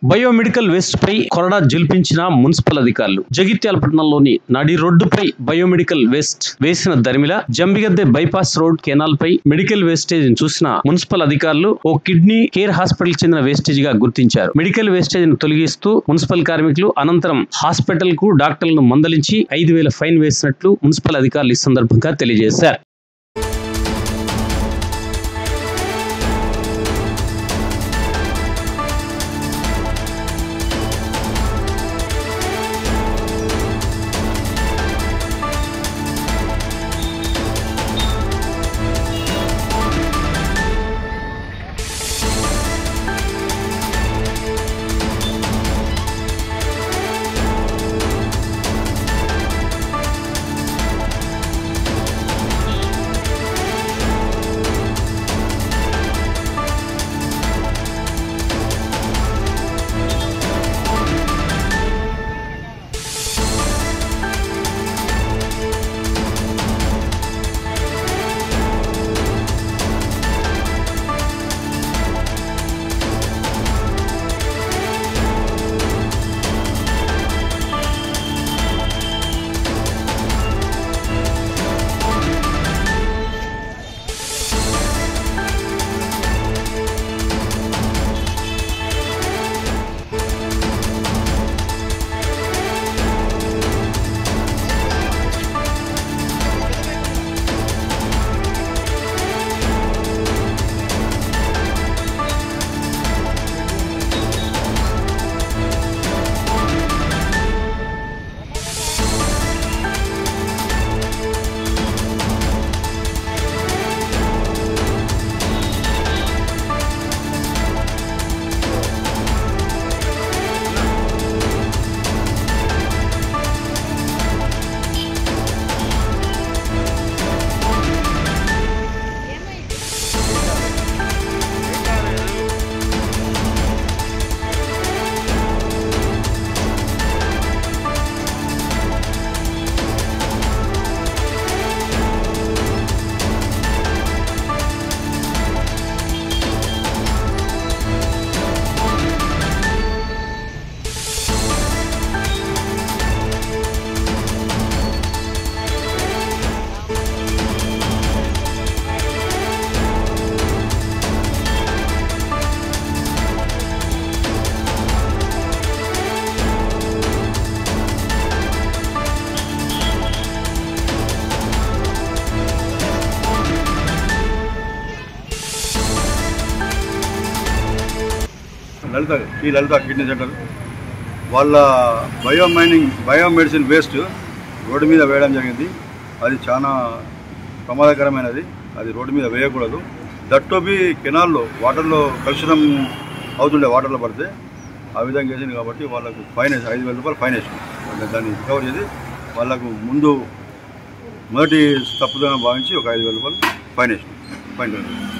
Biomedical waste పై కొరడా జల్పించిన municipal అధికారులు. జగిత్యాల పట్టణంలోని నడి రోడ్డుపై బయోమెడికల్ వేస్ట్ వేసిన దరిమిల జంబిగద్దె బైపాస్ రోడ్ కెనాల్ పై మెడికల్ వేస్టేజ్ చూసిన మున్సిపల్ అధికారులు ఓ కిడ్నీ కేర్ హాస్పిటల్ చెందిన వేస్టేజ్ గా గుర్తించారు. మెడికల్ వేస్టేజ్ ను తొలగిస్తూ మున్సిపల్ కార్మికులు అనంతరం హాస్పిటల్ కు డాక్టర్లను మందలించి 5,000 ఫైన్ వేసినట్లు మున్సిపల్ అధికారులు ఈ సందర్భంగా తెలియజేశారు. లలిత కిడ్నీ సెంటర్ వాళ్ళ బయోమెడిసిన్ వేస్ట్ రోడ్డు మీద వేయడం జరిగింది. అది చాలా ప్రమాదకరమైనది. అది రోడ్డు మీద వేయకూడదు. దట్టోబి కెనాల్లో వాటర్లో కలుషితం అవుతుండే, వాటర్లో పడితే ఆ విధంగా చేసింది కాబట్టి వాళ్ళకు ఫైన్ వేసి 5,000 రూపాయలు ఫైన్ వేసింది. దాన్ని రికవర్ చేసి వాళ్ళకు మొదటి తప్పుదనం భావించి ఒక 5,000 రూపాయలు ఫైన్ వేసింది.